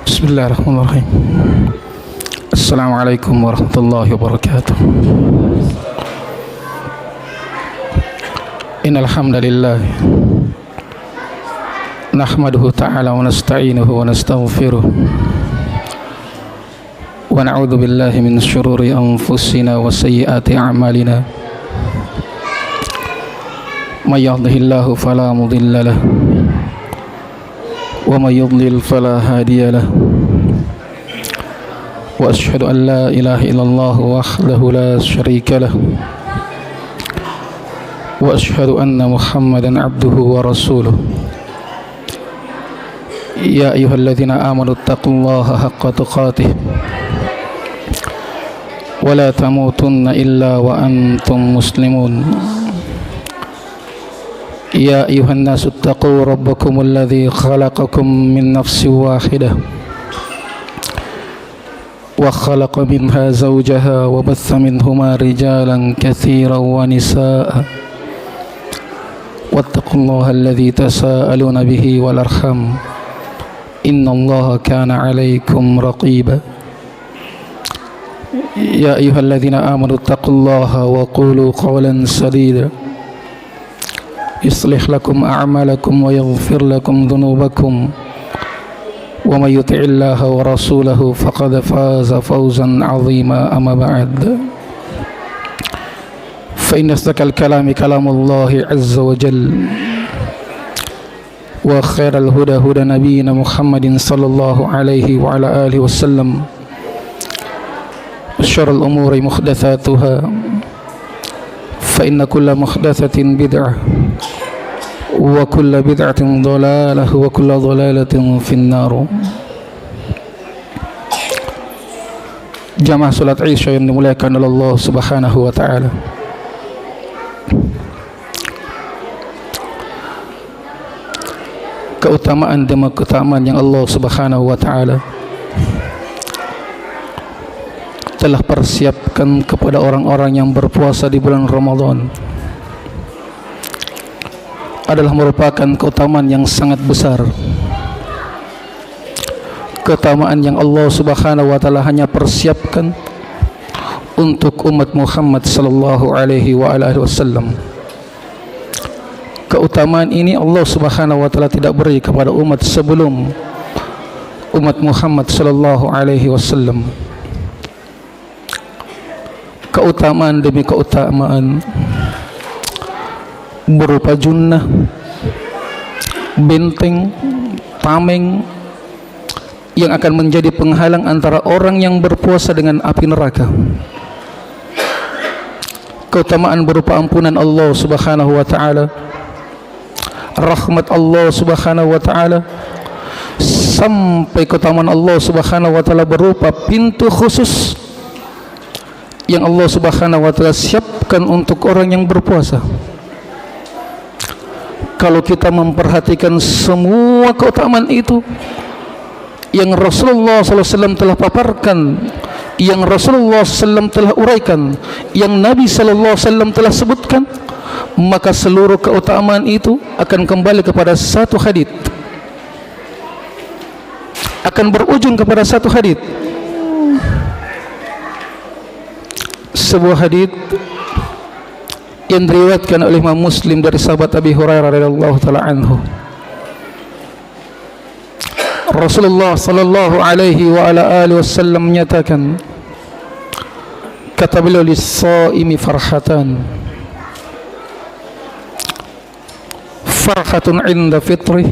Bismillahirrahmanirrahim. Assalamualaikum warahmatullahi wabarakatuh. Innal hamdalillah nahmaduhu ta'ala wa nasta'inuhu wa nastaghfiruh wa na'udzu billahi min syururi anfusina wa sayyiati a'malina. May yahdihillahu fala mudilla lahu wa may yudlil fala hadiya lahu. Wa asyhadu an la ilaha illallah wahdahu la syarika lahu wa asyhadu anna Muhammadan abduhu wa rasuluh. Ya ayyuhalladzina amanu taqullaha haqqa tuqatih wa la tamutunna illa wa antum muslimun. Ya ayyuhan nasu taqu rabbakumul ladzi khalaqakum min nafsin wahidah wa khalaqa minha zawjaha wa batha minhuma rijalan katsiran wa nisaa. Wattaqullaha alladzi tasaaluna bihi wal arham innallaha kana 'alaykum raqiba. Ya ayyuhalladzina amanu taqullaha wa qulu qawlan sadida yuslih lakum a'malakum wa yaghfir lakum dhunubakum wa may yuti'illaha wa rasulahu faqad faza fawzan 'azima. Amma ba'd, fa inna asdaqal kalami kalamullahi 'azza wa jalla wa khairal huda huda nabiyyina Muhammadin sallallahu alaihi wa ala alihi wasallam. Syarrul umuri muhdatsatuha fa inna kulla muhdatsatin bid'ah wa kulla bid'atin dhalalah wa kulla dhalalatin finnar. Jamaah salat Isya yang dimuliakan oleh Allah Subhanahu wa taala. Keutamaan demi keutamaan yang Allah Subhanahu wa taala telah persiapkan kepada orang-orang yang berpuasa di bulan Ramadan adalah merupakan keutamaan yang sangat besar. Keutamaan yang Allah Subhanahu wa taala hanya persiapkan untuk umat Muhammad sallallahu alaihi wa alihi wasallam. Keutamaan ini Allah Subhanahu wa taala tidak beri kepada umat sebelum umat Muhammad sallallahu alaihi wasallam. Keutamaan demi keutamaan berupa junnah, benteng, tameng yang akan menjadi penghalang antara orang yang berpuasa dengan api neraka. Keutamaan berupa ampunan Allah Subhanahu wa taala, rahmat Allah Subhanahu wa taala, sampai keutamaan Allah Subhanahu wa taala berupa pintu khusus yang Allah Subhanahu wa taala siapkan untuk orang yang berpuasa. Kalau kita memperhatikan semua keutamaan itu yang Rasulullah SAW telah paparkan, yang Rasulullah SAW telah uraikan, yang Nabi SAW telah sebutkan, maka seluruh keutamaan itu akan kembali kepada satu hadits, akan berujung kepada satu hadits. Sebuah hadits yang diriwayatkan oleh Imam Muslim dari sahabat Abi Hurairah radhiyallahu taala anhu. Rasulullah sallallahu alaihi wa ala alihi wasallam menyatakan, kata beliau, lis-shaimi farhatan, farhatun 'inda fitri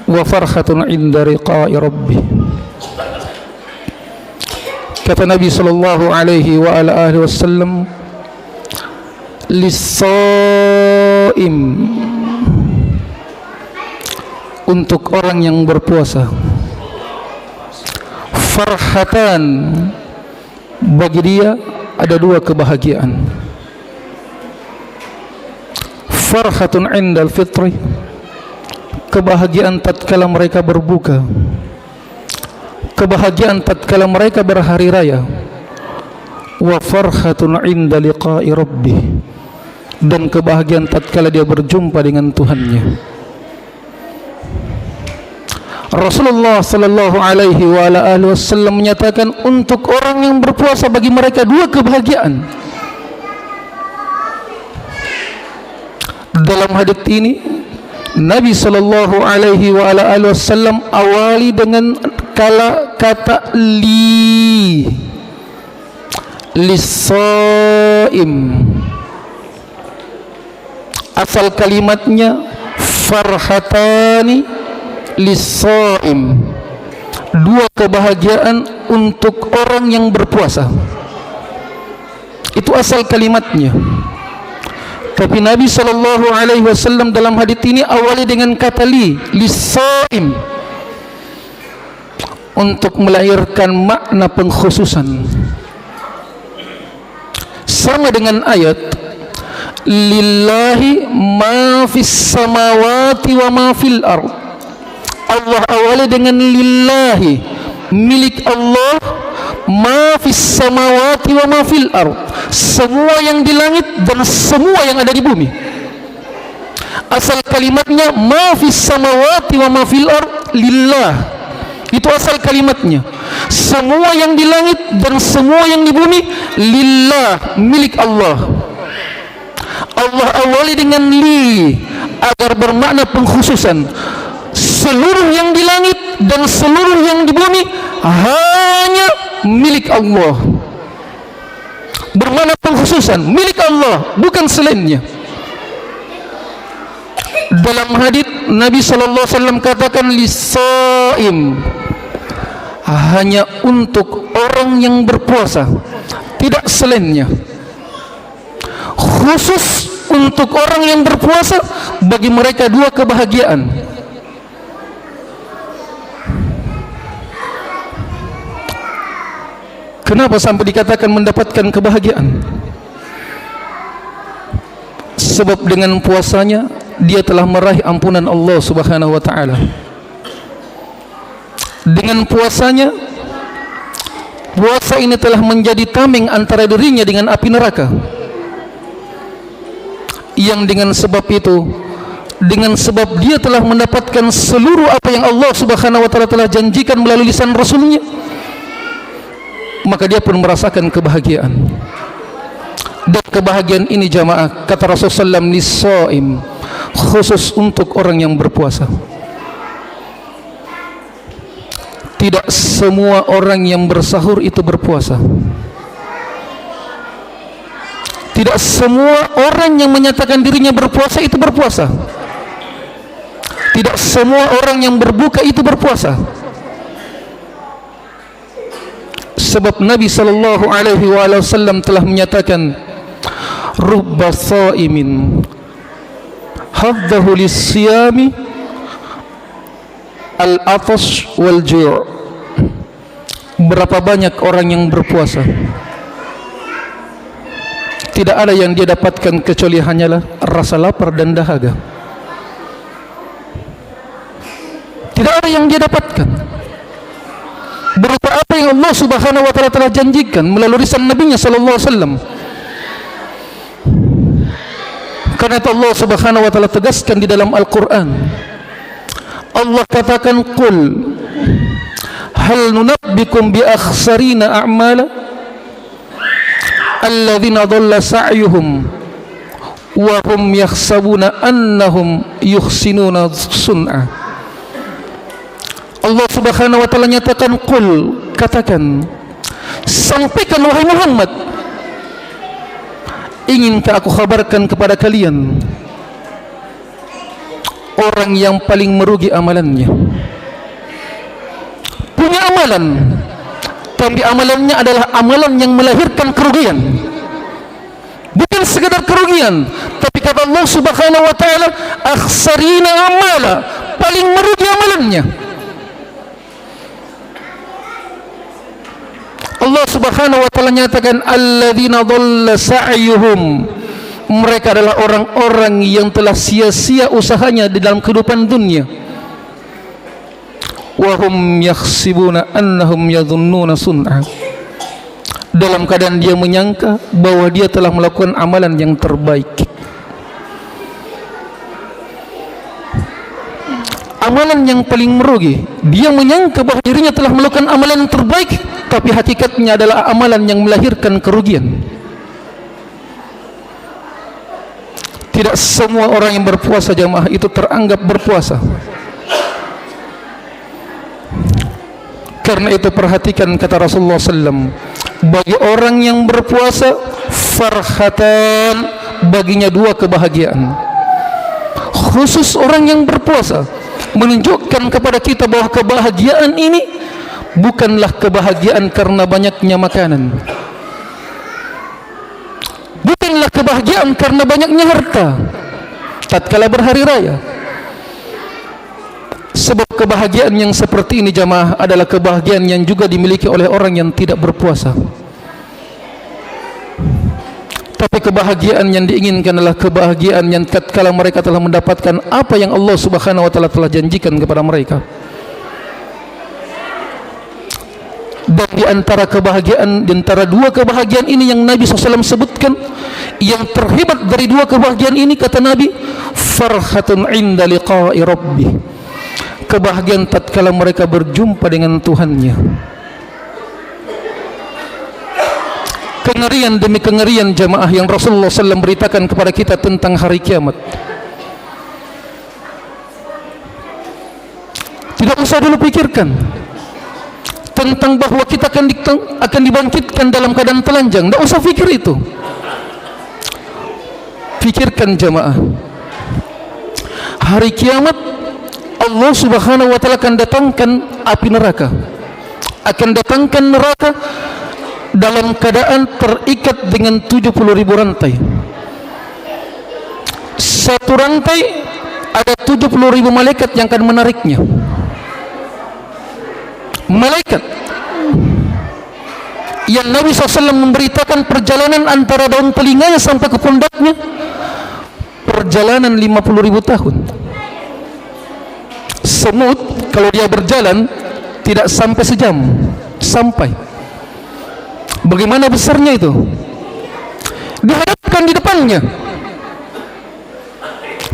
wa farhatun 'inda riqa'i rabbih. Kata Nabi sallallahu alaihi wa ala alihi wasallam, lis-shaim, untuk orang yang berpuasa, farhatan, bagi dia ada dua kebahagiaan. Farhatun 'indal fitri, kebahagiaan tatkala mereka berbuka, kebahagiaan tatkala mereka berhari raya. Wa farhatun 'inda liqa'i rabbih, dan kebahagiaan tatkala dia berjumpa dengan Tuhannya. Rasulullah sallallahu alaihi wasallam menyatakan untuk orang yang berpuasa bagi mereka dua kebahagiaan. Dalam hadis ini Nabi sallallahu alaihi wasallam awali dengan kata lisaim. Asal kalimatnya farhatani lisaim, dua kebahagiaan untuk orang yang berpuasa. Itu asal kalimatnya. Tapi Nabi sallallahu alaihi wasallam dalam hadis ini awali dengan kata lisaim untuk melahirkan makna pengkhususan. Sama dengan ayat lillahi ma fis samawati wa ma fil ard. Allah awali dengan lillahi, milik Allah, ma fis samawati wa ma fil ard, semua yang di langit dan semua yang ada di bumi. Asal kalimatnya ma fis samawati wa ma fil ard lillah, itu asal kalimatnya. Semua yang di langit dan semua yang di bumi lillah, milik Allah. Allah awali dengan li agar bermakna pengkhususan. Seluruh yang di langit dan seluruh yang di bumi hanya milik Allah. Bermakna pengkhususan, milik Allah, bukan selainnya. Dalam hadis Nabi sallallahu alaihi wasallam katakan lisaim, hanya untuk orang yang berpuasa, tidak selainnya. Khusus untuk orang yang berpuasa, bagi mereka dua kebahagiaan. Kenapa sampai dikatakan mendapatkan kebahagiaan? Sebab dengan puasanya dia telah meraih ampunan Allah Subhanahu wa taala. Dengan puasanya, puasa ini telah menjadi tameng antara dirinya dengan api neraka. Yang dengan sebab itu, dengan sebab dia telah mendapatkan seluruh apa yang Allah Subhanahu wa taala telah janjikan melalui lisan Rasulnya, maka dia pun merasakan kebahagiaan. Dan kebahagiaan ini jamaah, kata Rasulullah SAW, lisaim, khusus untuk orang yang berpuasa. Tidak semua orang yang bersahur itu berpuasa. Tidak semua orang yang menyatakan dirinya berpuasa itu berpuasa. Tidak semua orang yang berbuka itu berpuasa. Sebab Nabi sallallahu alaihi wasallam telah menyatakan, rubba shaimin haddahu lis-siyami al-atash wal ju'. Berapa banyak orang yang berpuasa, tidak ada yang dia dapatkan kecuali hanyalah rasa lapar dan dahaga. Tidak ada yang dia dapatkan berupa apa yang Allah Subhanahu wa taala telah janjikan melalui lisan Nabi-Nya sallallahu alaihi wasallam. Karena itu Allah Subhanahu wa taala tegaskan di dalam Al-Qur'an. Allah katakan, qul hal nunabbikum bi akhsarina a'mala alladzina dhalla sa'yuhum wa hum yahsabuna annahum yuhsinuna sun'a. Allah Subhanahu wa taala nyatakan, qul, katakan, sampaikan wahai Muhammad, inginkah aku kabarkan kepada kalian orang yang paling merugi amalannya? Punya amalan, tapi amalannya adalah amalan yang melahirkan kerugian. Bukan sekedar kerugian, tapi kata Allah Subhanahu wa taala, akhsarina amala, paling merugi amalannya. Allah Subhanahu wa taala nyatakan, alladzina dhalla sa'yuhum, mereka adalah orang-orang yang telah sia-sia usahanya di dalam kehidupan dunia. Wa hum yahsibuna annahum yadhunnuna sun'a, dalam keadaan dia menyangka bahwa dia telah melakukan amalan yang terbaik. amalan yang paling merugi. Dia menyangka bahwa dirinya telah melakukan amalan yang terbaik, tapi hakikatnya adalah amalan yang melahirkan kerugian. Tidak semua orang yang berpuasa jamaah itu teranggap berpuasa. Karena itu perhatikan kata Rasulullah SAW, bagi orang yang berpuasa farhatan, baginya dua kebahagiaan. Khusus orang yang berpuasa menunjukkan kepada kita bahwa kebahagiaan ini bukanlah kebahagiaan karena banyaknya makanan, bukanlah kebahagiaan karena banyaknya harta tatkala berhari raya. Sebab kebahagiaan yang seperti ini jamaah adalah kebahagiaan yang juga dimiliki oleh orang yang tidak berpuasa. Tapi kebahagiaan yang diinginkan adalah kebahagiaan yang tatkala mereka telah mendapatkan apa yang Allah Subhanahu wa taala telah janjikan kepada mereka. Dan di antara kebahagiaan, di antara dua kebahagiaan ini yang Nabi SAW sebutkan, yang terhebat dari dua kebahagiaan ini kata Nabi, farhatun inda liqa'i rabbih, kebahagiaan tatkala mereka berjumpa dengan Tuhannya. Kengerian demi kengerian jamaah yang Rasulullah SAW beritakan kepada kita tentang hari kiamat. Tidak usah dulu pikirkan tentang bahwa kita akan dibangkitkan dalam keadaan telanjang. Tidak usah pikir itu. Pikirkan jamaah, hari kiamat Allah Subhanahu wa taala akan datangkan api neraka, akan datangkan neraka dalam keadaan terikat dengan 70.000 rantai. Satu rantai ada 70.000 malaikat yang akan menariknya. Malaikat yang Nabi SAW memberitakan perjalanan antara daun telinganya sampai ke pundaknya, perjalanan 50.000 tahun. Semut kalau dia berjalan tidak sampai sejam sampai. Bagaimana besarnya itu? Dihadapkan di depannya.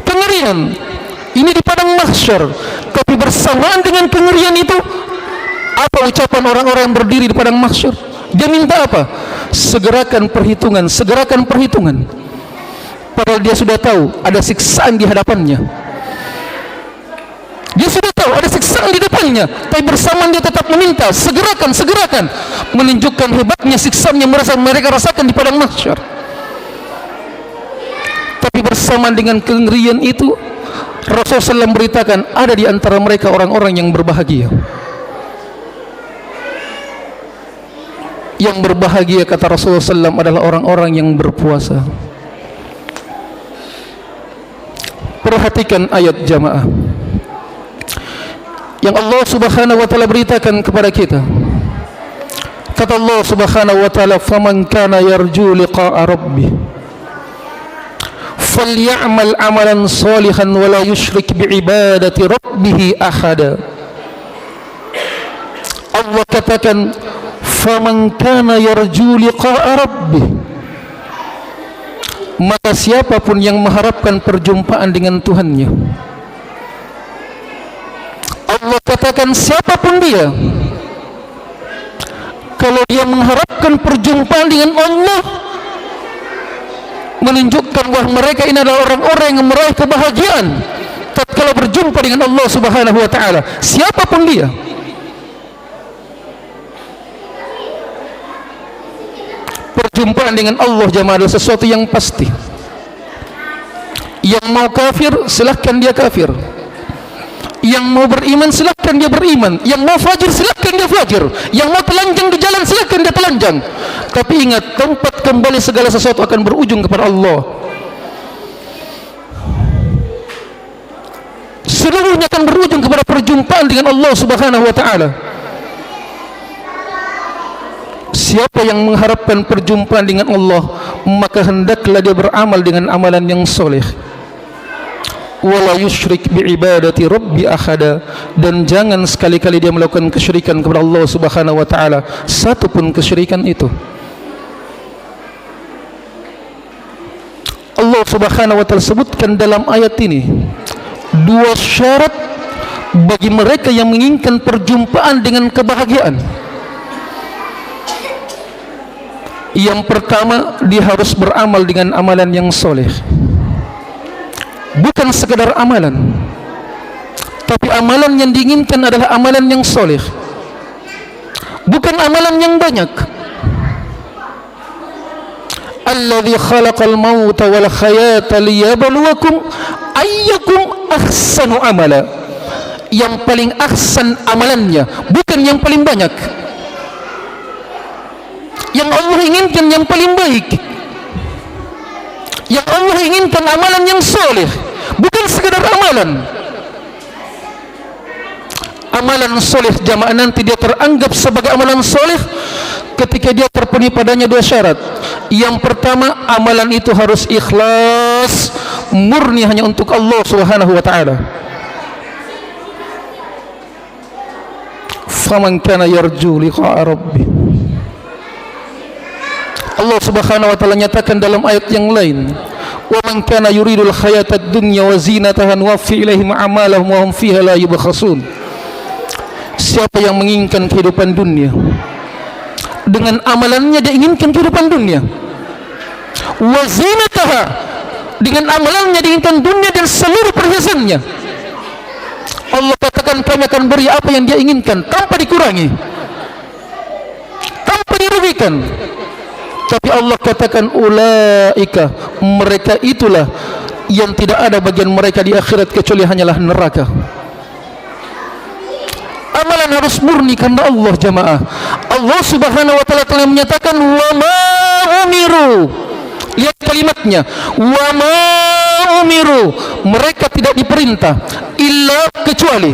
Kengerian ini di padang mahsyar. Tapi bersamaan dengan kengerian itu, apa ucapan orang-orang yang berdiri di padang mahsyar? Dia minta apa? Segerakan perhitungan, segerakan perhitungan. Padahal dia sudah tahu ada siksaan di hadapannya. Dia sudah tahu ada siksaan di depannya, tapi bersamaan dia tetap meminta, segerakan, segerakan, menunjukkan hebatnya siksaan yang mereka rasakan di padang mahsyar. Tapi bersamaan dengan kengerian itu, Rasulullah SAW beritakan ada di antara mereka orang-orang yang berbahagia. Yang berbahagia kata Rasulullah SAW adalah orang-orang yang berpuasa. Perhatikan ayat jamaah yang Allah Subhanahu wa taala beritakan kepada kita. Kata Allah Subhanahu wa taala, "Faman kana yarju liqa'a rabbih falyamal amalan salihan wa la yusyrik bi'ibadati rabbih ahada." Allah katakan, "Faman kana yarju liqa'a rabbih", maka siapapun yang mengharapkan perjumpaan dengan Tuhannya. Allah katakan siapapun dia, kalau dia mengharapkan perjumpaan dengan Allah, menunjukkan bahwa mereka ini adalah orang-orang yang meraih kebahagiaan tatkala berjumpa dengan Allah Subhanahu wa taala. Siapapun dia, perjumpaan dengan Allah jamaah adalah sesuatu yang pasti. Yang mau kafir silahkan dia kafir, yang mau beriman silahkan dia beriman, yang mau fajir silahkan dia fajir, yang mau telanjang di jalan silahkan dia telanjang. Tapi ingat, tempat kembali segala sesuatu akan berujung kepada Allah. Seluruhnya akan berujung kepada perjumpaan dengan Allah Subhanahu wa taala. Siapa yang mengharapkan perjumpaan dengan Allah, maka hendaklah dia beramal dengan amalan yang soleh. Wala yusyrik bi'ibadati rabbi ahada, dan jangan sekali-kali dia melakukan kesyirikan kepada Allah Subhanahu wa taala, satu pun kesyirikan itu. Allah Subhanahu wa taala sebutkan dalam ayat ini dua syarat bagi mereka yang menginginkan perjumpaan dengan kebahagiaan. Yang pertama, dia harus beramal dengan amalan yang soleh. Bukan sekadar amalan, tapi amalan yang diinginkan adalah amalan yang soleh, bukan amalan yang banyak. Alladzi khalaqal mauta wal hayata liyabluwakum ayyukum ahsanu amala. Yang paling ahsan amalannya, bukan yang paling banyak. Yang Allah inginkan yang paling baik. Yang Allah inginkan amalan yang soleh, bukan sekadar amalan. Amalan soleh jamaah nanti dia teranggap sebagai amalan soleh ketika dia terpenuhi padanya dua syarat. Yang pertama, amalan itu harus ikhlas, murni hanya untuk Allah Subhanahu wa taala. Faman kana yarju liqa'a rabbih. Allah Subhanahu wa taala nyatakan dalam ayat yang lain, "Wa man kana yuridul hayatad dunya wa zinataha nuwaffi ilaihim a'malahum wa hum fiha la yubkhasun." Siapa yang menginginkan kehidupan dunia, dengan amalannya dia inginkan kehidupan dunia. Wa zinataha, dengan amalannya diinginkan dunia dan seluruh perhiasannya. Allah katakan kami akan beri apa yang dia inginkan tanpa dikurangi, tanpa dirugikan. Tapi Allah katakan ulaika, mereka itulah yang tidak ada bagian mereka di akhirat kecuali hanyalah neraka. Amalan harus murni karena Allah jamaah. Allah Subhanahu wa taala telah menyatakan wa ma umiru. Lihat kalimatnya, wa ma umiru, mereka tidak diperintah illa kecuali.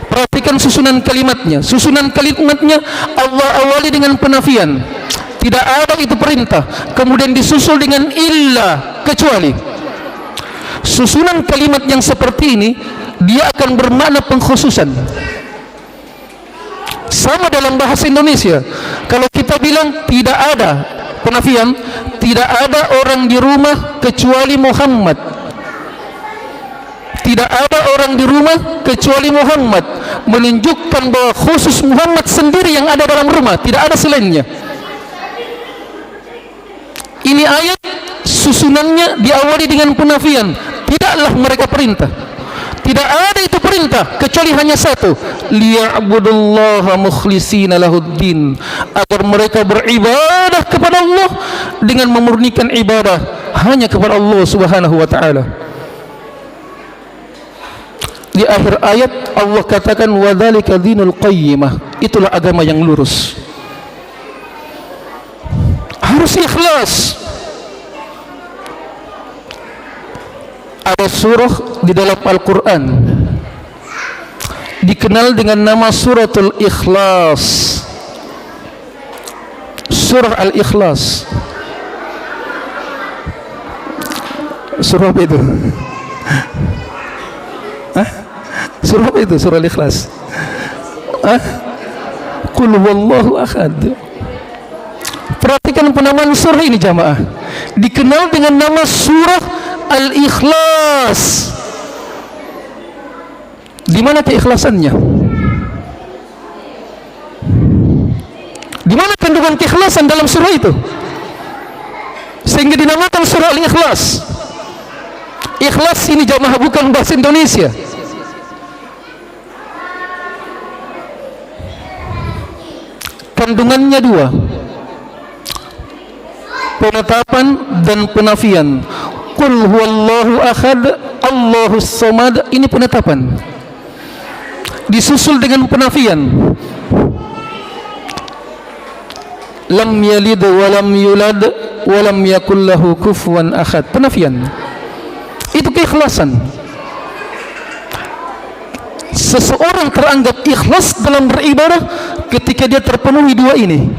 Perhatikan susunan kalimatnya. Susunan kalimatnya Allah awali dengan penafian. Tidak ada itu perintah, kemudian disusul dengan illa kecuali. Susunan kalimat yang seperti ini dia akan bermakna pengkhususan. Sama dalam bahasa Indonesia, kalau kita bilang tidak ada penafian, tidak ada orang di rumah kecuali Muhammad. Tidak ada orang di rumah kecuali Muhammad, menunjukkan bahwa khusus Muhammad sendiri yang ada dalam rumah, tidak ada selainnya. Ini ayat susunannya diawali dengan penafian. Tidaklah mereka perintah. Tidak ada itu perintah kecuali hanya satu, liya'budullaha mukhlishina lahuddin, agar mereka beribadah kepada Allah dengan memurnikan ibadah hanya kepada Allah Subhanahu wa taala. Di akhir ayat Allah katakan wadzalika dinul qayyimah, itulah agama yang lurus. Harus ikhlas. Ada surah di dalam Al-Quran dikenal dengan nama Suratul Ikhlas. Surah Al-Ikhlas. Surah apa itu? Hah? Surah apa itu? Surah Al-Ikhlas. Hah? Qul huwallahu ahad. Perhatikan penamaan surah ini jamaah. Dikenal dengan nama surah Al-Ikhlas. Di mana keikhlasannya? Di mana kandungan keikhlasan dalam surah itu? Sehingga dinamakan surah Al-Ikhlas. Ikhlas ini jamaah bukan bahasa Indonesia. Kandungannya dua, penetapan dan penafian. Qul huwallahu ahad, Allahus samad, ini penetapan. Disusul dengan penafian. Lam yalid wa lam yulad wa lam yakul lahu kufuwan ahad. Penafian. Itu keikhlasan. Seseorang teranggap ikhlas dalam beribadah ketika dia terpenuhi dua ini.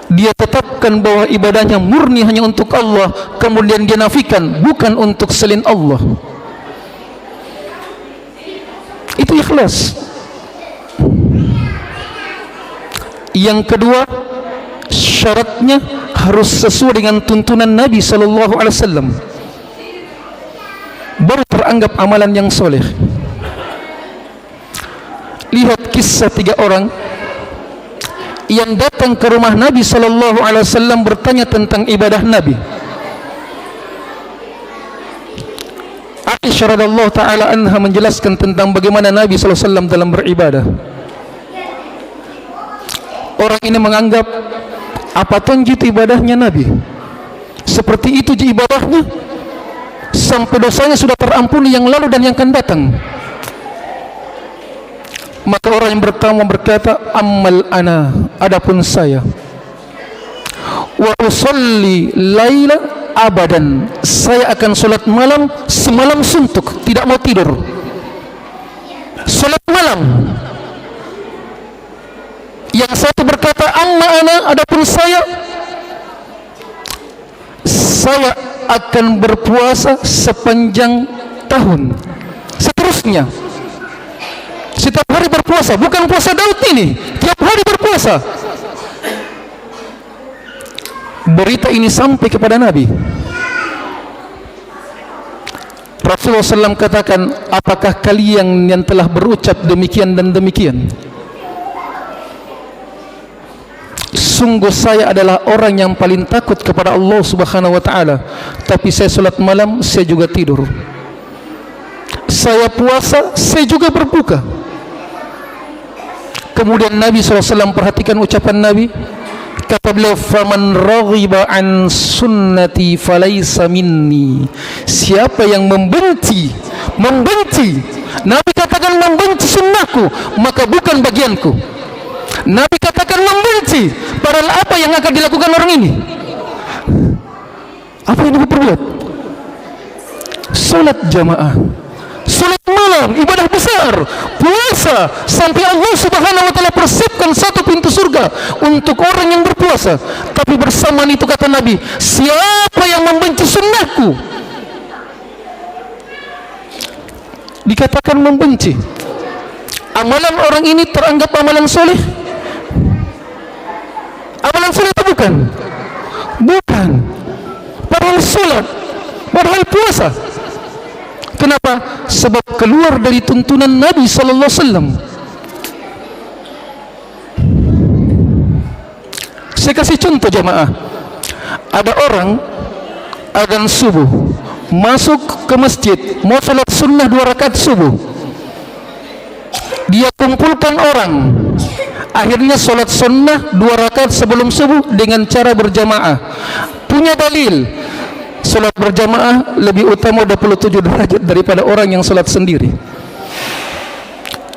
Dia tetapkan bahwa ibadahnya murni hanya untuk Allah, kemudian dia nafikan bukan untuk selain Allah. Itu ikhlas. Yang kedua, syaratnya harus sesuai dengan tuntunan Nabi sallallahu alaihi wasallam, baru teranggap amalan yang soleh. Lihat kisah 3 orang yang datang ke rumah Nabi sallallahu alaihi wasallam bertanya tentang ibadah Nabi. Aisyah radhiyallahu taala anha menjelaskan tentang bagaimana Nabi sallallahu alaihi wasallam dalam beribadah. Orang ini menganggap apa tonji itu ibadahnya Nabi, seperti itu je ibadahnya, sampai dosanya sudah terampuni yang lalu dan yang akan datang. Maka orang yang pertama berkata, ammal ana, adapun saya, wa usalli laila abadan, saya akan solat malam semalam suntuk, tidak mau tidur, solat malam. Yang satu berkata, amma ana, adapun saya akan berpuasa sepanjang tahun, seterusnya, setiap hari berpuasa, bukan puasa Daud ini, tiap hari berpuasa. Berita ini sampai kepada Nabi. Rasulullah SAW katakan, apakah kalian yang telah berucap demikian dan demikian? Sungguh saya adalah orang yang paling takut kepada Allah Subhanahu wa taala, tapi saya salat malam, saya juga tidur. Saya puasa, saya juga berbuka. Kemudian Nabi SAW perhatikan ucapan Nabi, kata beliau, faman raghiba an sunnati falaysa minni, siapa yang membenci, Nabi katakan membenci sunnahku, maka bukan bagianku. Nabi katakan membenci, padahal apa yang akan dilakukan orang ini? Apa yang diperbuat? Salat jamaah, salat malam, ibadah besar, puasa, sampai Allah Subhanahu wa taala persiapkan satu pintu surga untuk orang yang berpuasa. Tapi bersamaan itu kata Nabi, siapa yang membenci sunnahku, dikatakan membenci. Amalan orang ini teranggap amalan soleh. Amalan soleh itu bukan. Padahal salat, padahal puasa. Kenapa? Sebab keluar dari tuntunan Nabi sallallahu alaihi wasallam. Saya kasih contoh jemaah. Ada orang adzan subuh, masuk ke masjid, mau salat sunnah 2 rakaat subuh. Dia kumpulkan orang, akhirnya solat sunnah 2 rakaat sebelum subuh dengan cara berjamaah. Punya dalil, solat berjamaah lebih utama 27 derajat daripada orang yang solat sendiri.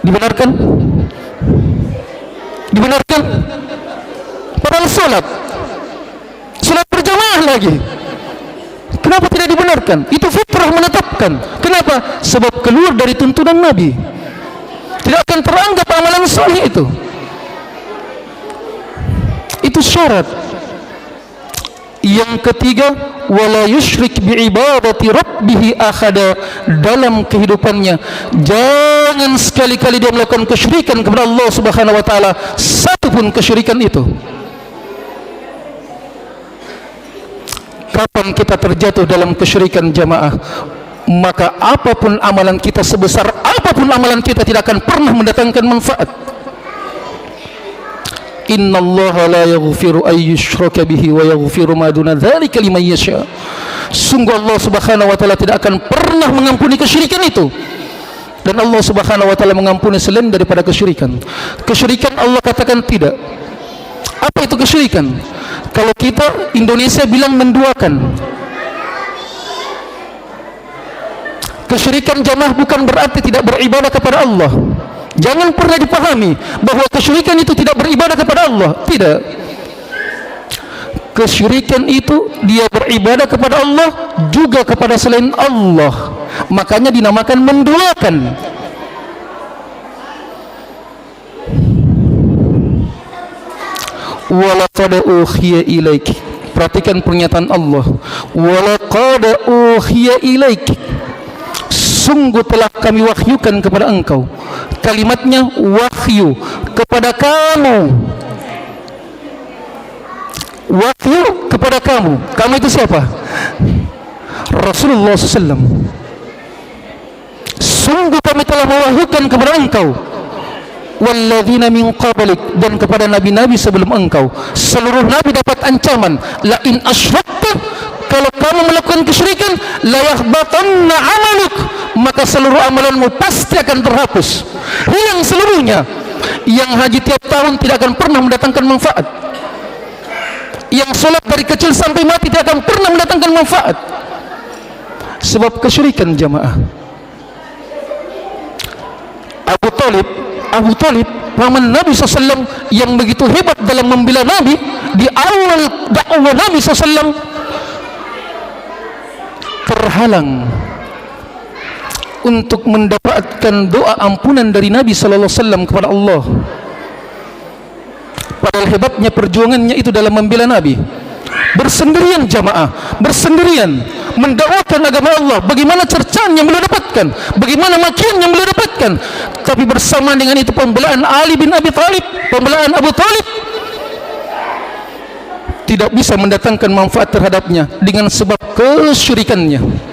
Dibenarkan? Dibenarkan? Padahal solat berjamaah lagi. Kenapa tidak dibenarkan? Itu fitrah menetapkan. Kenapa? Sebab keluar dari tuntunan Nabi. Tidak akan teranggap amalan soleh itu. Itu syarat. Yang ketiga, wala yusyrik biibadati rabbih ahada, dalam kehidupannya jangan sekali-kali dia melakukan kesyirikan kepada Allah Subhanahu wa taala, satupun kesyirikan itu. Kapan kita terjatuh dalam kesyirikan jamaah, maka apapun amalan kita, sebesar apapun amalan kita, tidak akan pernah mendatangkan manfaat. Innallaha la yaghfiru ay yushraka bihi wa yaghfiru ma duna dzalika liman yasha. Sungguh Allah Subhanahu wa taala tidak akan pernah mengampuni kesyirikan itu. Dan Allah Subhanahu wa taala mengampuni selain daripada kesyirikan. Kesyirikan Allah katakan tidak. Apa itu kesyirikan? Kalau kita Indonesia bilang menduakan. Kesyirikan jamaah bukan berarti tidak beribadah kepada Allah. Jangan pernah dipahami bahwa kesyirikan itu tidak beribadah kepada Allah. Tidak. Kesyirikan itu dia beribadah kepada Allah juga kepada selain Allah. Makanya dinamakan menduakan. Walaqad uhiya ilaiki. Perhatikan pernyataan Allah. Walaqad uhiya ilaiki. Sungguh telah kami wahyukan kepada engkau. Kalimatnya wahyu, kepada kamu. Wahyu kepada kamu. Kamu itu siapa? Rasulullah SAW. Sungguh kami telah mewahyukan kepada engkau. walladzina min qablik, dan kepada nabi-nabi sebelum engkau. Seluruh nabi dapat ancaman, la in asyrakta, kalau kamu melakukan kesyirikan, la yahbatanna amaluk, maka seluruh amalanmu pasti akan terhapus, hilang seluruhnya. Yang haji tiap tahun tidak akan pernah mendatangkan manfaat, yang solat dari kecil sampai mati tidak akan pernah mendatangkan manfaat, sebab kesyirikan jamaah. Abu Talib paman Nabi SAW yang begitu hebat dalam membela Nabi di awal dakwah Nabi SAW, terhalang untuk mendapatkan doa ampunan dari Nabi SAW kepada Allah. Padahal hebatnya perjuangannya itu dalam membela Nabi, bersendirian jamaah, bersendirian mendakwakan agama Allah. Bagaimana cercaan yang beliau dapatkan, bagaimana makian yang beliau dapatkan, tapi bersama dengan itu pembelaan Ali bin Abi Thalib, pembelaan Abu Talib tidak bisa mendatangkan manfaat terhadapnya dengan sebab kesyirikannya.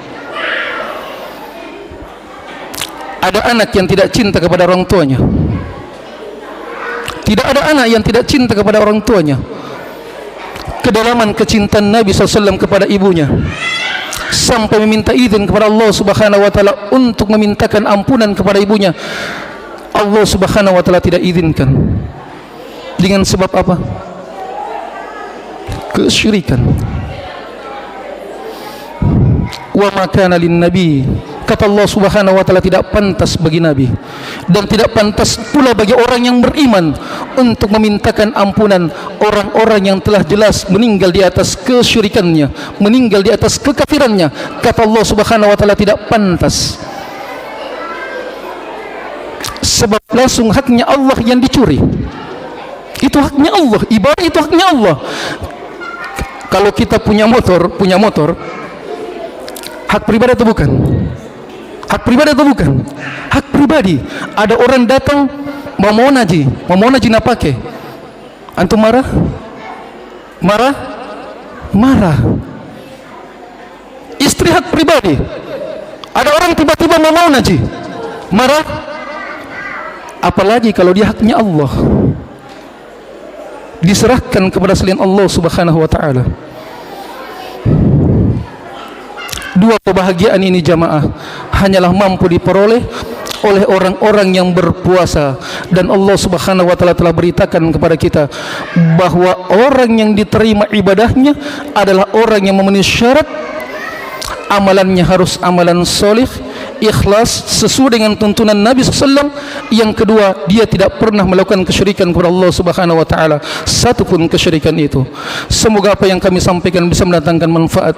Ada anak yang tidak cinta kepada orang tuanya, tidak ada anak yang tidak cinta kepada orang tuanya. Kedalaman kecintaan Nabi SAW kepada ibunya, sampai meminta izin kepada Allah Subhanahu wa taala untuk memintakan ampunan kepada ibunya. Allah Subhanahu wa taala tidak izinkan. Dengan sebab apa? Kesyirikan. Wa ma kana lin nabi, kata Allah Subhanahu wa taala, tidak pantas bagi nabi dan tidak pantas pula bagi orang yang beriman untuk memintakan ampunan orang-orang yang telah jelas meninggal di atas kesyirikannya, meninggal di atas kekafirannya. Kata Allah Subhanahu wa taala tidak pantas, sebab langsung haknya Allah yang dicuri. Itu haknya Allah, ibadah itu haknya Allah. Kalau kita punya motor, hak pribadi atau bukan? Hak pribadi atau bukan? Hak pribadi. Ada orang datang mau naji nak pakai, antum marah? Istri hak pribadi. Ada orang tiba-tiba mau naji, marah? Apalagi kalau dia haknya Allah, diserahkan kepada selain Allah Subhanahu wa taala. Dua kebahagiaan ini jamaah hanyalah mampu diperoleh oleh orang-orang yang berpuasa, dan Allah Subhanahu wa taala telah beritakan kepada kita bahwa orang yang diterima ibadahnya adalah orang yang memenuhi syarat. Amalannya harus amalan soleh, ikhlas, sesuai dengan tuntunan Nabi SAW. Yang kedua, dia tidak pernah melakukan kesyirikan kepada Allah Subhanahu wa taala, satupun kesyirikan itu. Semoga apa yang kami sampaikan bisa mendatangkan manfaat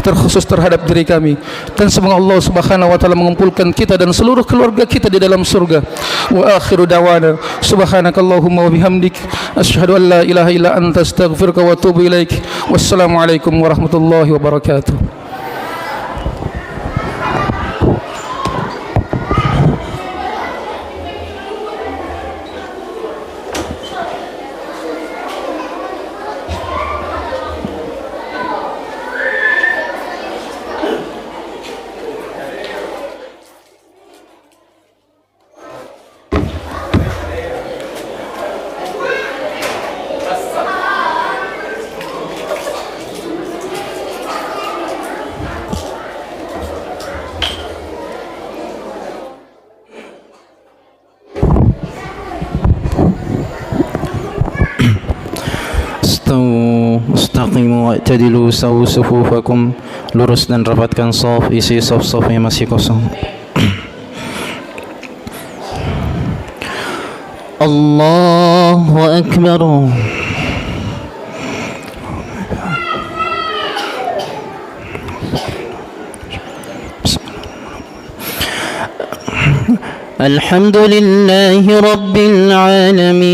terkhusus terhadap diri kami, dan semoga Allah Subhanahu wa taala mengumpulkan kita dan seluruh keluarga kita di dalam surga. Wa akhiru da'wana subhanakallahumma wa bihamdik, asyhadu an la ilaha illa anta, astaghfiruka wa atubu ilaik. Wassalamualaikum warahmatullahi wabarakatuh. Istaqimu wa'tadilu, sawu sufufakum, lurus dan rapatkan saf, isi saf-saf yang masih kosong. Allahu Akbar. Alhamdulillahi Rabbil Alamin,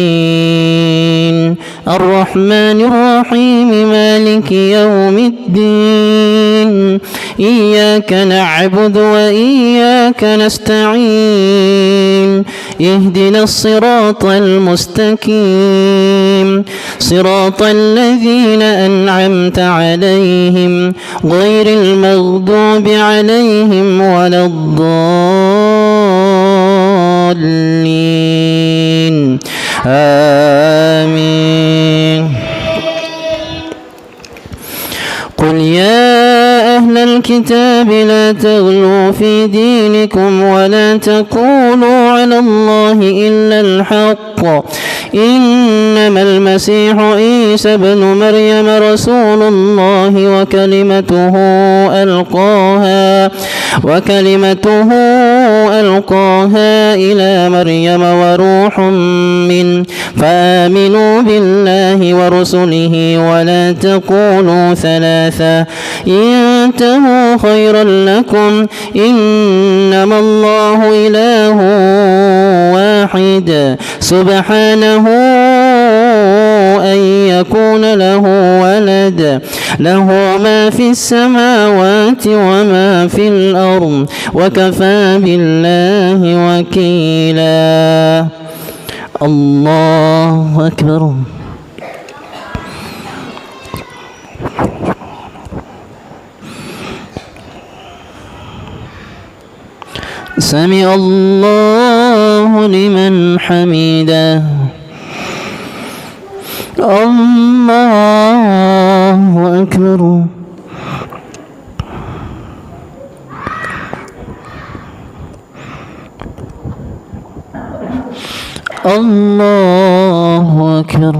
Ar-Rahmanir Rahim, Maliki Yawmiddin. Iyyaka na'budu wa iyyaka nasta'in. Ihdinas siratal mustaqim, siratal ladzina an'amta 'alaihim, ghairil maghdubi 'alaihim waladdallin. آمين. قل يا أهل الكتاب لا تغلوا في دينكم ولا تقولوا على الله إلا الحق إنما المسيح عيسى بن مريم رسول الله وكلمته ألقاها إلى مريم وروح منه فآمنوا بالله ورسله ولا تقولوا ثلاثة انتهوا خيرا لكم إنما الله إله واحد سبحانه أن يكون له ولد له ما في السماوات وما في الأرض وكفى بالله وكيلا. الله أكبر. سمع الله لمن حمده. الله أكبر. الله أكبر.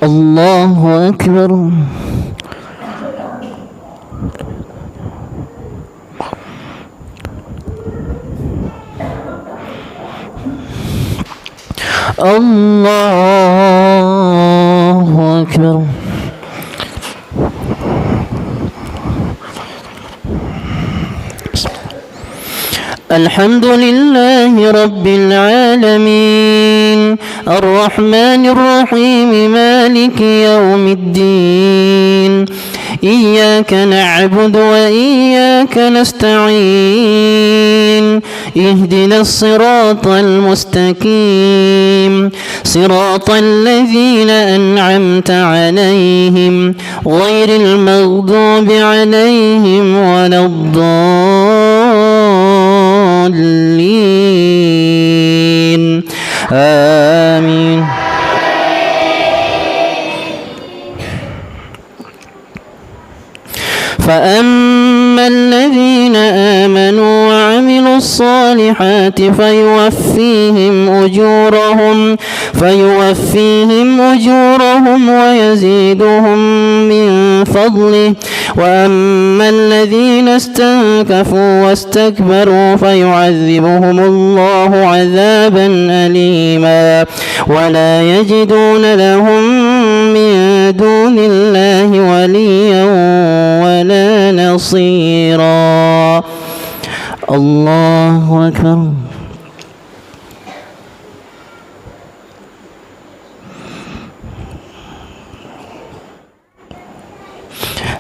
الله أكبر. الله أكبر. الحمد لله رب العالمين الرحمن الرحيم مالك يوم الدين إياك نعبد وإياك نستعين اهدنا الصراط المستقيم صراط الذين أنعمت عليهم غير المغضوب عليهم ولا الضالين آمين. فأما الذين آمنوا وعملوا الصالحات فيوفيهم أجورهم ويزيدهم من فضله وأما الذين استنكفوا واستكبروا فيعذبهم الله عذابا أليما ولا يجدون لهم من دون الله وليا ولا نصيرا. الله أكبر.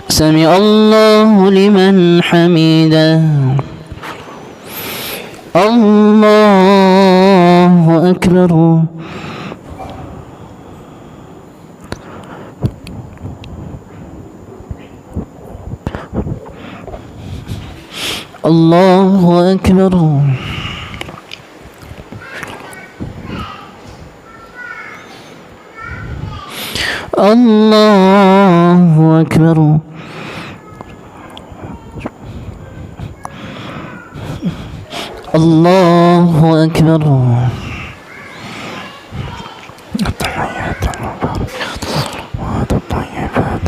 سمع الله لمن حمده. الله أكبر. الله أكبر. الله أكبر. الله أكبر. التحيات المباركات الطيبات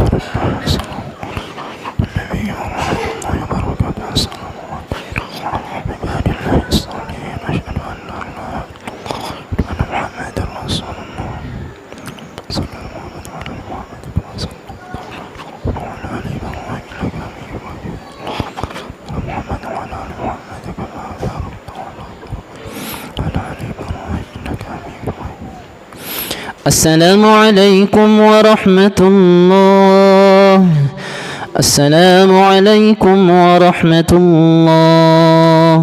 النبي الله وبركاته السلام عليكم عباد الله الصالحين أشهد أن لا إله إلا الله وأن محمدا رسول الله صلى الله عليه محمد صلى الله عليه محمد وعلى آل محمد كما باركت على آل إبراهيم إنك حميد مجيد. السلام عليكم ورحمة الله. السلام عليكم ورحمة الله.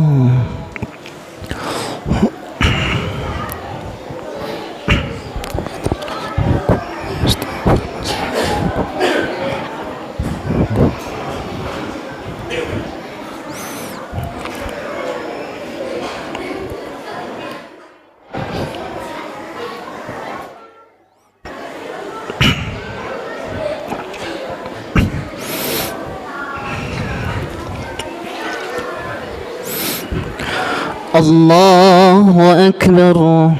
الله أكبر.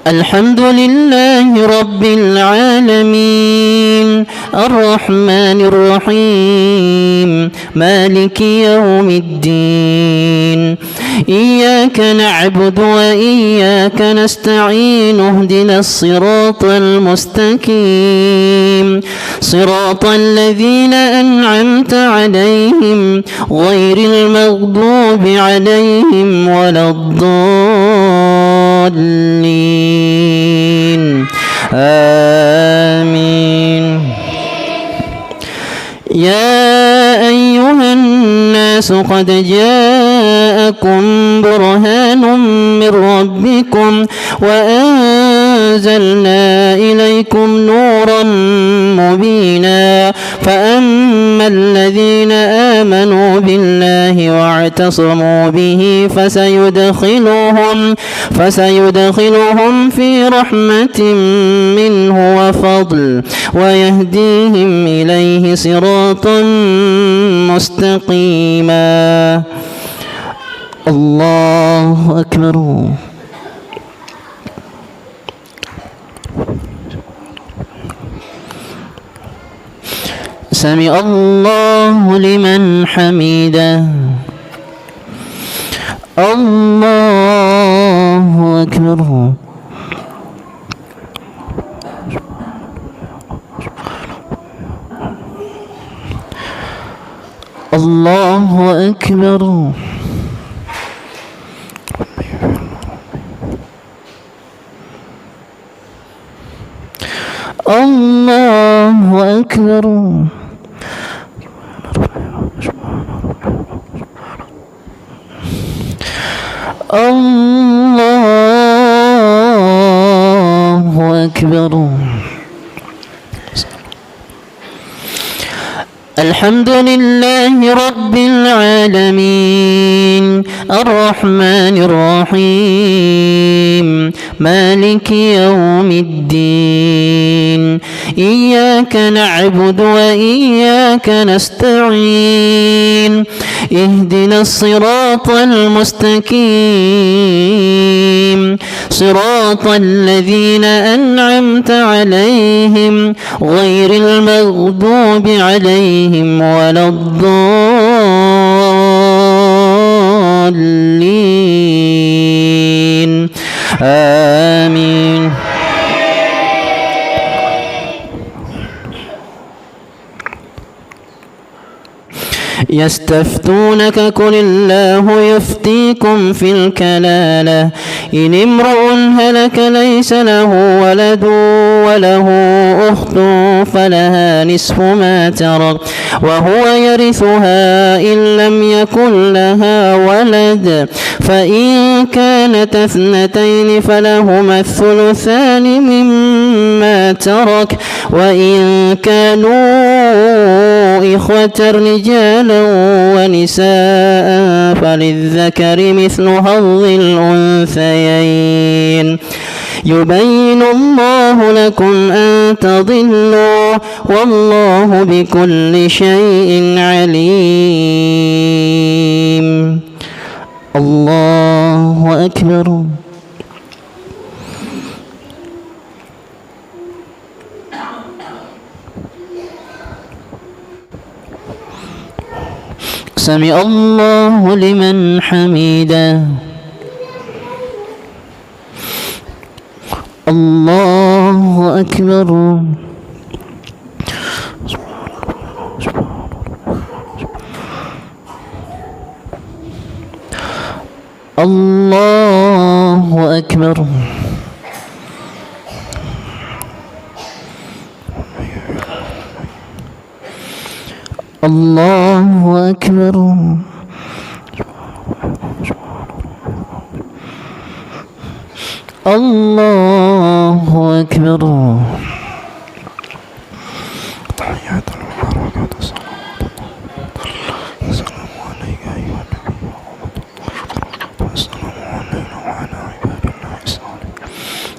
الحمد لله رب العالمين الرحمن الرحيم مالك يوم الدين إياك نعبد وإياك نستعين اهدنا الصراط المستقيم صراط الذين أنعمت عليهم غير المغضوب عليهم ولا الضالين آمين. يا أيها الناس قد جاءكم برهان من ربكم وأنزلنا إليكم نورا مبينا فأما الذين آمنوا بالله واعتصموا به فسيدخلهم في رحمة منه وفضل ويهديهم إليه صراطا مستقيما. الله أكبر. سمع الله لمن حمده. الله أكبر. الله أكبر. الله أكبر. الله أكبر. الحمد لله رب العالمين الرحمن الرحيم مالك يوم الدين إياك نعبد وإياك نستعين اهدنا الصراط المستقيم صراط الذين أنعمت عليهم غير المغضوب عليهم ولا الضالين آمين. يستفتونك قل الله يفتيكم في الكلالة إن امرؤ هلك ليس له ولد وله أخت فلها نصف ما ترك وهو يرثها إن لم يكن لها ولد فإن كانت اثنتين فلهما الثلثان مما ترك وإن كانوا إخوة رجالا ونساء فللذكر مثل حظ الأنثيين يبين الله لكم أن تضلوا والله بكل شيء عليم. الله أكبر. سمع الله لمن حمده. الله أكبر. الله أكبر. الله أكبر. الله أكبر. تحيات المباركات الصلوات السلام عليك أيها النبي والسلام علينا وعلى عباد الله الصالحين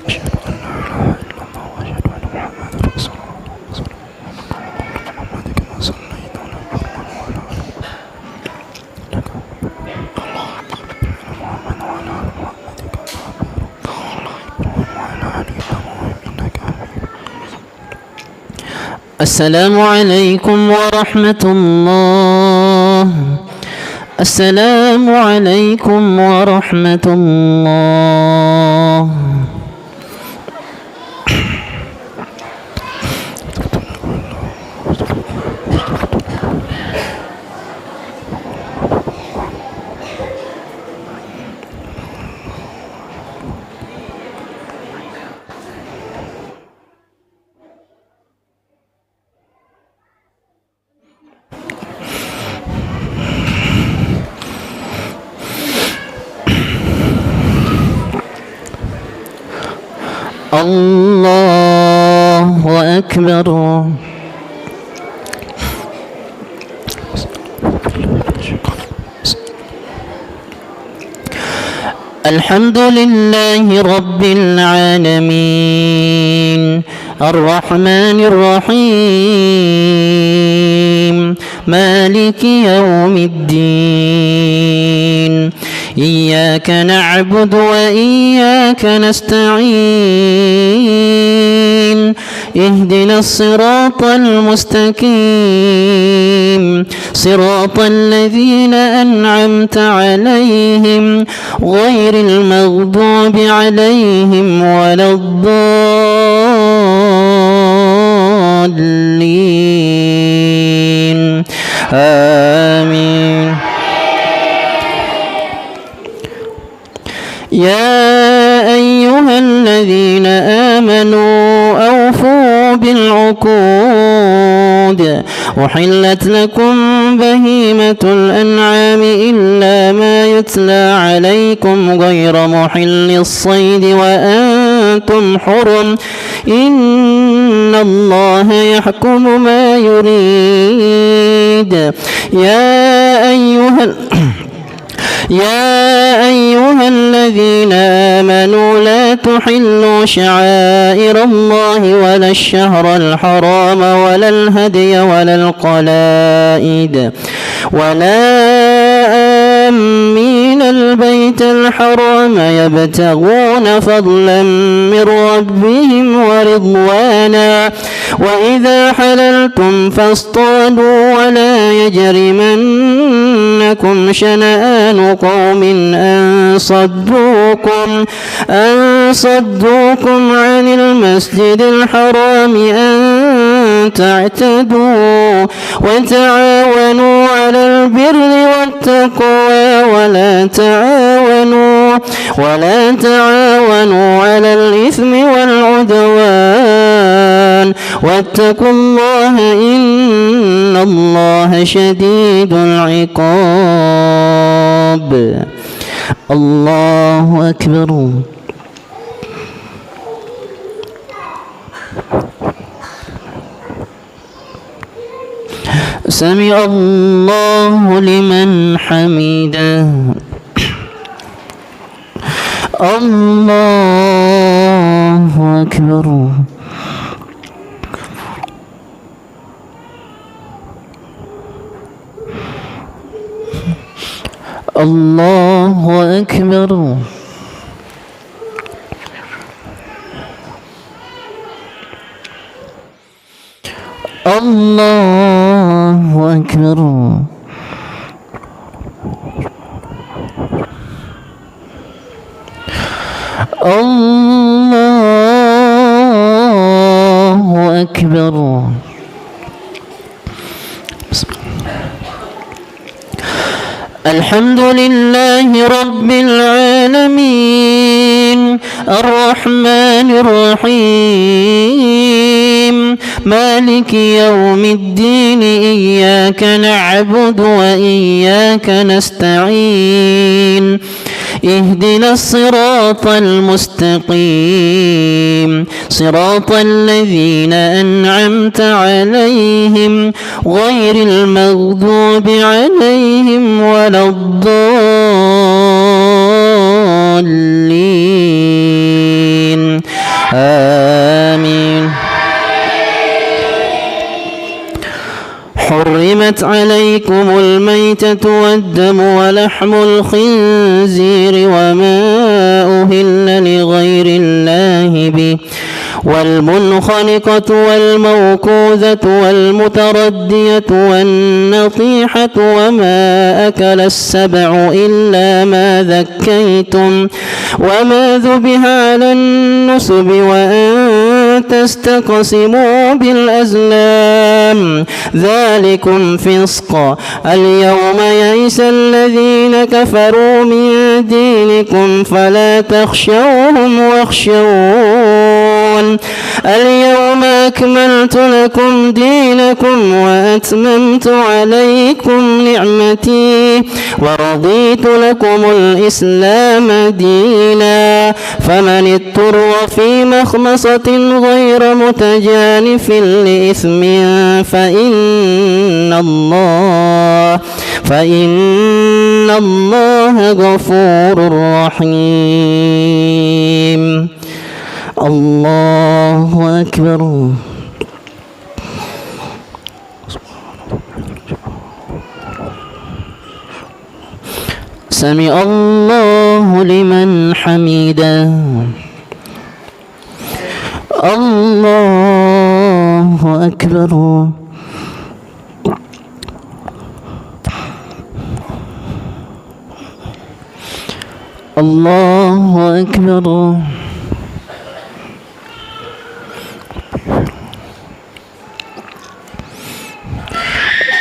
أشهد أن لا إله إلا الله وأشهد أن محمدا رسول الله صلى الله عليه وسلم محمد كما صليت السلام عليكم ورحمة الله. السلام عليكم ورحمة الله. الله أكبر. الحمد لله رب العالمين الرحمن الرحيم مالك يوم الدين إياك نعبد وإياك نستعين اهدنا الصراط المستقيم صراط الذين أنعمت عليهم غير المغضوب عليهم ولا الضالين آمين. يا أيها الذين آمنوا أوفوا بالعقود أحلت لكم بهيمة الأنعام إلا ما يتلى عليكم غير محل الصيد وأنتم حرم إن الله يحكم ما يريد. يا أيها الذين آمنوا لا تحلوا شعائر الله ولا الشهر الحرام ولا الهدي ولا القلائد ولا آمين البيت الحرام يبتغون فضلا من ربهم ورضوانا وإذا حللتم فاصطادوا ولا يجرمنكم شنآن قوم أن صدوكم عن المسجد الحرام أن تعتدوا وتعاونوا على البر والتقوى ولا تعاونوا على الإثم والعدوان واتقوا الله إن الله شديد العقاب. الله أكبر. سمع الله لمن حمده. الله أكبر. الله أكبر. الله أكبر. الله أكبر. الحمد لله رب العالمين الرحمن الرحيم مالك يوم الدين إياك نعبد وإياك نستعين اهدنا الصراط المستقيم صراط الذين أنعمت عليهم غير المغضوب عليهم ولا الضالين آمين. حرمت عليكم الميتة والدم ولحم الخنزير وما أهل لغير الله به والمنخنقة والموقوذة والمتردية والنطيحة وما أكل السبع إلا ما ذكيتم وما ذبح على النصب وأن تستقسموا بالأزلام ذلكم فسق. اليوم يئس الذين كفروا من دينكم فلا تخشوهم واخشون اليوم أكملت لكم دينكم وأتممت عليكم نعمتي ورضيت لكم الإسلام دينا فمن اضطر في مخمصة غير متجانف لإثم فإن الله غفور رحيم. الله أكبر. سمع الله لمن حمده. الله أكبر. الله أكبر.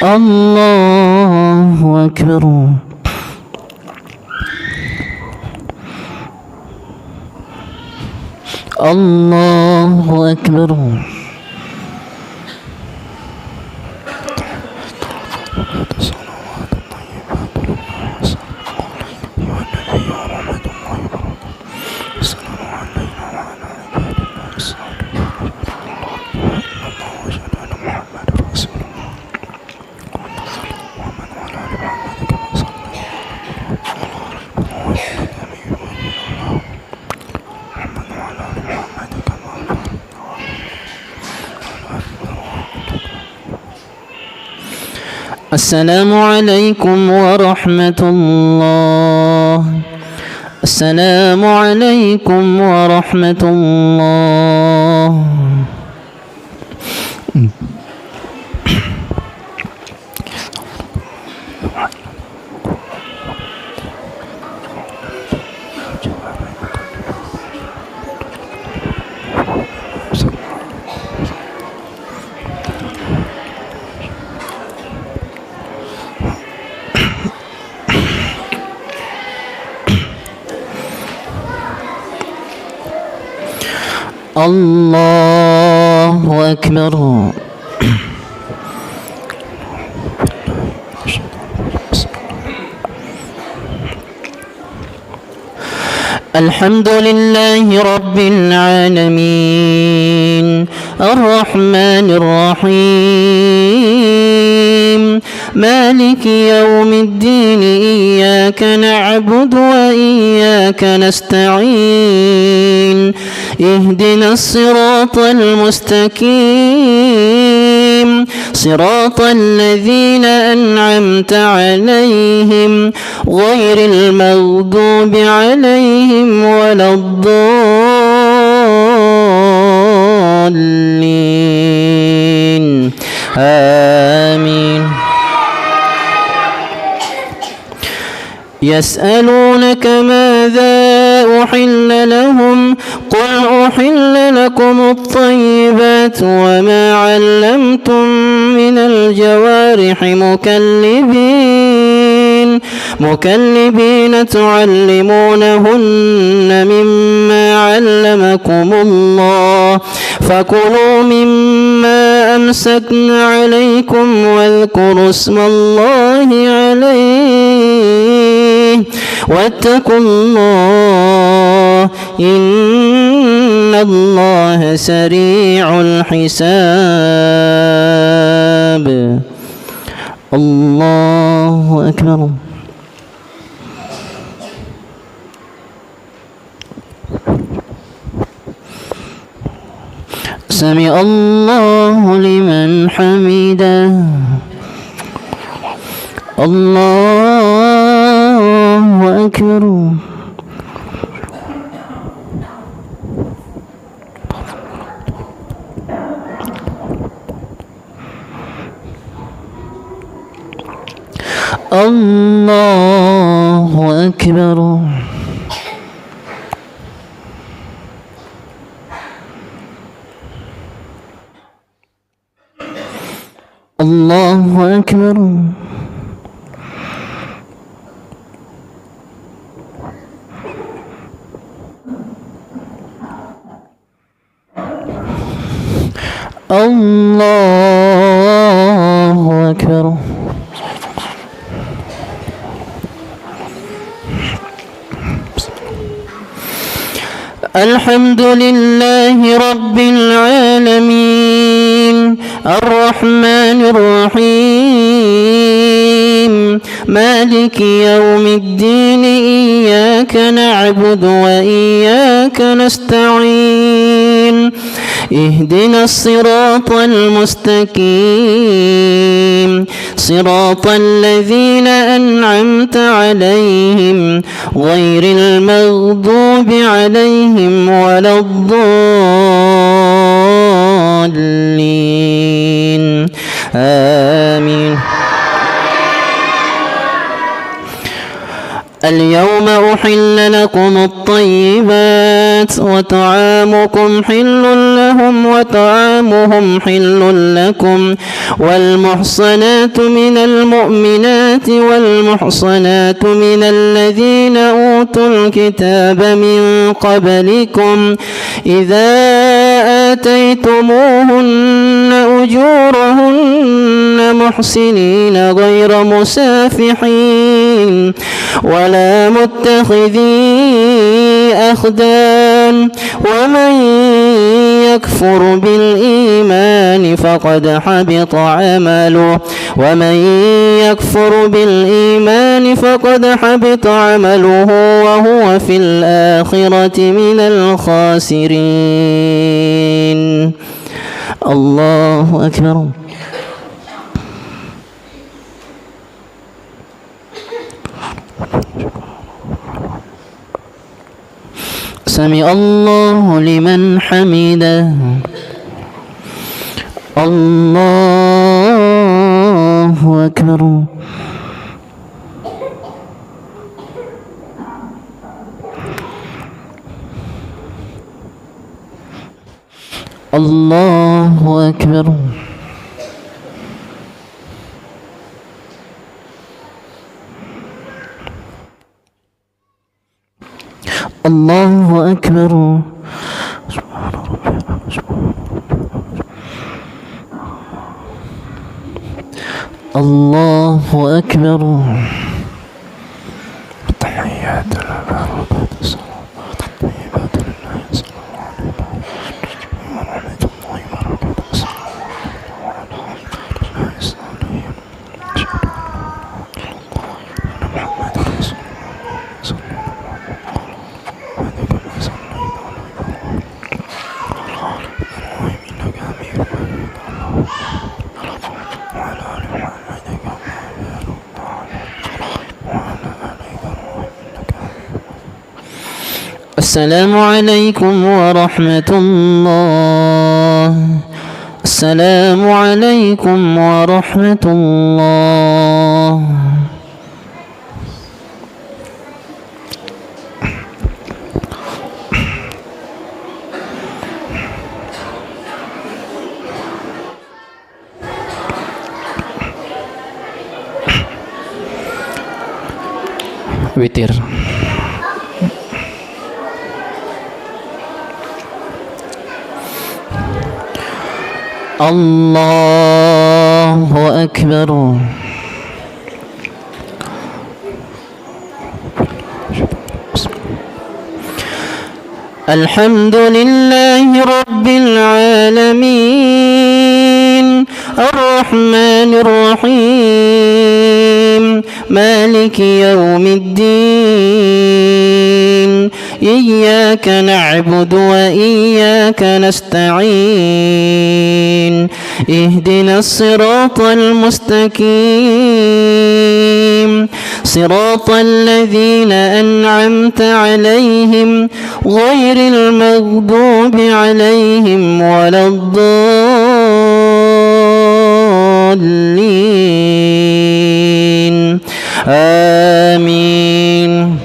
الله أكبر. الله أكبر. السلام عليكم ورحمة الله. السلام عليكم ورحمة الله. الله أكبر. الحمد لله رب العالمين الرحمن الرحيم مالك يوم الدين إياك نعبد وإياك نستعين اهدنا الصراط المستقيم صراط الذين أنعمت عليهم غير المغضوب عليهم ولا الضالين آمين. يسألونك ماذا أحل لهم قل أحل لكم الطيبات وما علمتم من الجوارح مكلبين تعلمونهن مما علمكم الله فكلوا مما أمسكنا عليكم واذكروا اسم الله عليه واتقوا الله إن الله سريع الحساب. الله أكبر. سمع الله لمن حمده. الله أكبر. أكبر الله أكبر الله أكبر الحمد لله رب العالمين الرحمن الرحيم مالك يوم الدين إياك نعبد وإياك نستعين اهدنا الصراط المستقيم صراط الذين أنعمت عليهم غير المغضوب عليهم ولا الضالين آمين. اليوم أحل لكم الطيبات وطعامكم حل لهم وطعامهم حل لكم والمحصنات من المؤمنات والمحصنات من الذين أوتوا الكتاب من قبلكم إذا آتيتموهن أجورهن محسنين غير مسافحين ولا متخذي أخدان ومن يكفر بالإيمان فقد حبط عمله وهو في الآخرة من الخاسرين. الله أكبر. سمع الله لمن حمده. الله أكبر. الله أكبر. الله أكبر. الله أكبر. التحيات الباركات الصلوات الطيبات لله صلى الله عليه وسلم ورحمة الله وبركاته السلام على الله الصالحين أشهد أن محمد رسول الله صلى الله عليه وسلم كما صليت على إبراهيم إنك حميد مجيد وعلى آل محمد كما باركت على وعلى آل إبراهيم إنك حميد مجيد. السلام عليكم ورحمة الله. السلام عليكم ورحمة الله. Witir. الله أكبر. الحمد لله رب العالمين الرحمن الرحيم مالك يوم الدين إياك نعبد وإياك نستعين اهدنا الصراط المستقيم صراط الذين أنعمت عليهم غير المغضوب عليهم ولا الضالين آمين.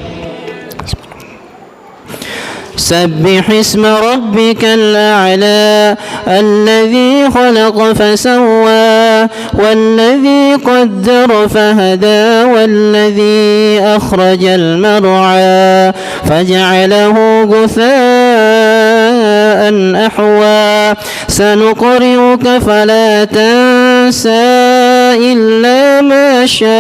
سبح اسم ربك الأعلى الذي خلق فسوى والذي قدر فهدى والذي أخرج المرعى فجعله غثاء أحوى سنقرئك فلا تنسى إلا ما شاء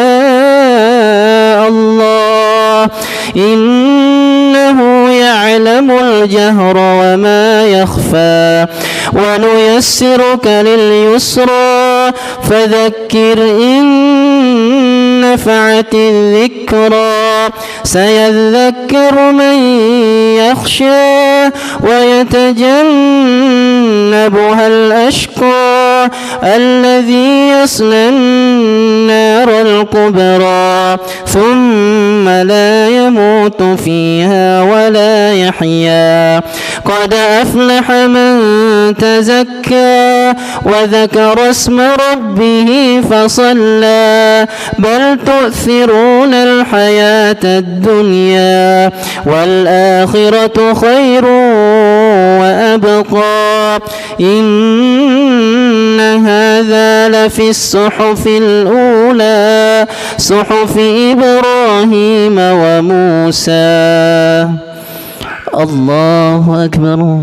الله إنه يعلم الجهر وما يخفى ونيسرك لليسرى فذكر إن نفعت الذكرى سيذكر من يخشى ويتجنبها الأشقى الذي يصلى النار الكبرى ثم لا يموت فيها ولا يحيا قد أفلح من تزكى وذكر اسم ربه فصلى بل تؤثرون الحياة الدنيا والآخرة خير وأبقى إن هذا لفي الصحف الأولى صحف إبراهيم وموسى. الله أكبر.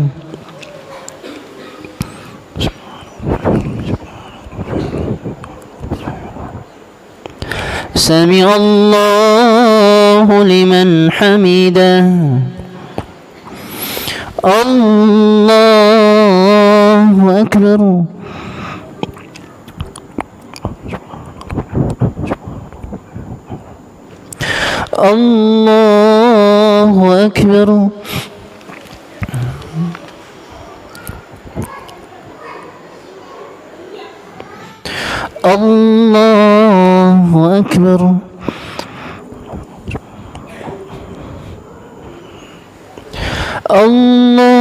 سمع الله لمن حمده. الله أكبر. الله أكبر. الله أكبر. الله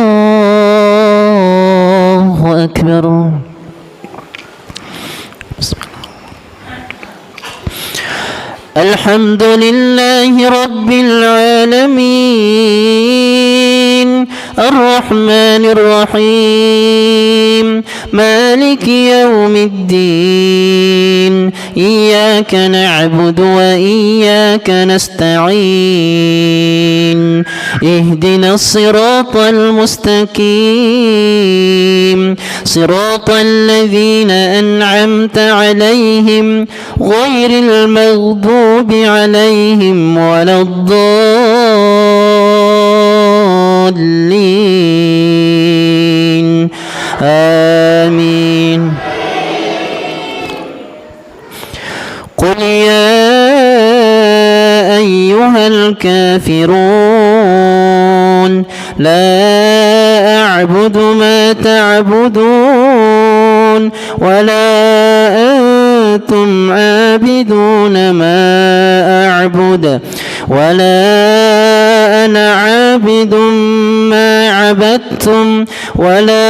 أكبر. الحمد لله رب العالمين الرحمن الرحيم مالك يوم الدين إياك نعبد وإياك نستعين اهدنا الصراط المستقيم صراط الذين أنعمت عليهم غير المغضوب عليهم ولا الضالين آمين. قل يا أيها الكافرون لا أعبد ما تعبدون ولا أنتم عابدون ما أعبد ولا أنا عابد ما عبدتم ولا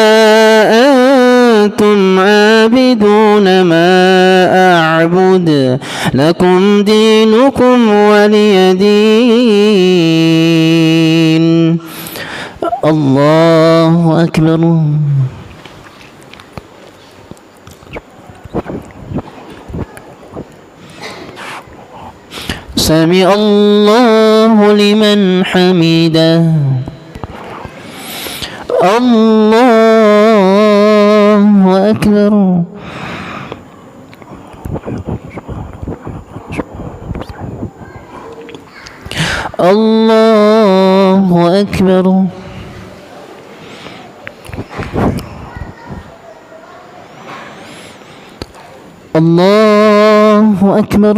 أنتم عابدون ما أعبد لكم دينكم ولي دين. الله أكبر. سمع الله لمن حمده. الله أكبر. الله أكبر. الله أكبر.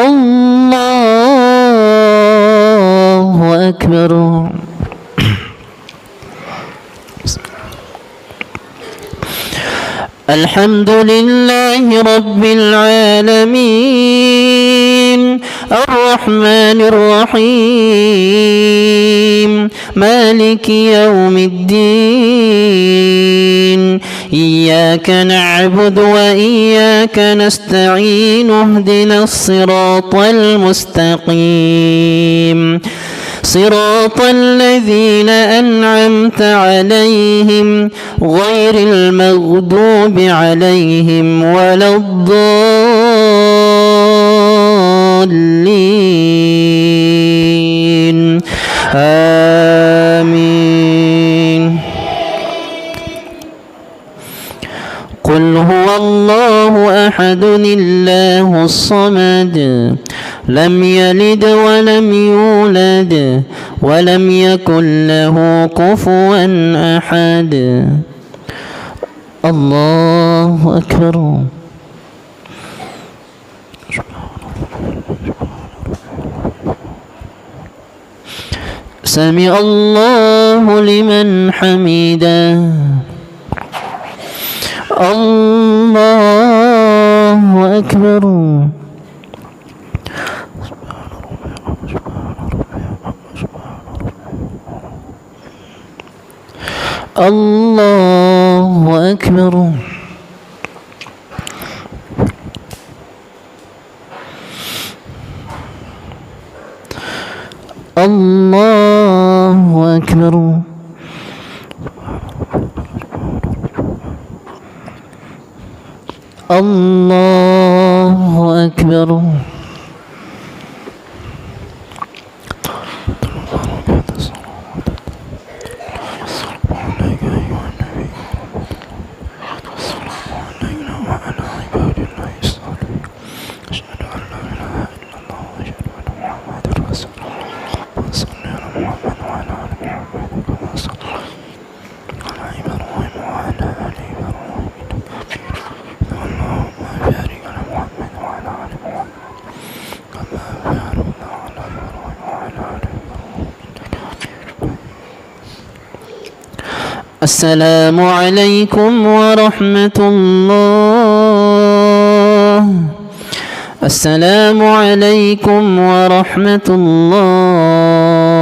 الله أكبر. الحمد لله رب العالمين الرحمن الرحيم مالك يوم الدين إياك نعبد وإياك نستعين اهدنا الصراط المستقيم صراط الذين أنعمت عليهم غير المغضوب عليهم ولا الضالين آمين. قل هو الله أحد الله الصمد لم يلد ولم يولد ولم يكن له كفوا أحد. الله أكبر. سمع الله لمن حمده. الله أكبر. الله أكبر. الله أكبر. الله أكبر. السلام عليكم ورحمة الله. السلام عليكم ورحمة الله.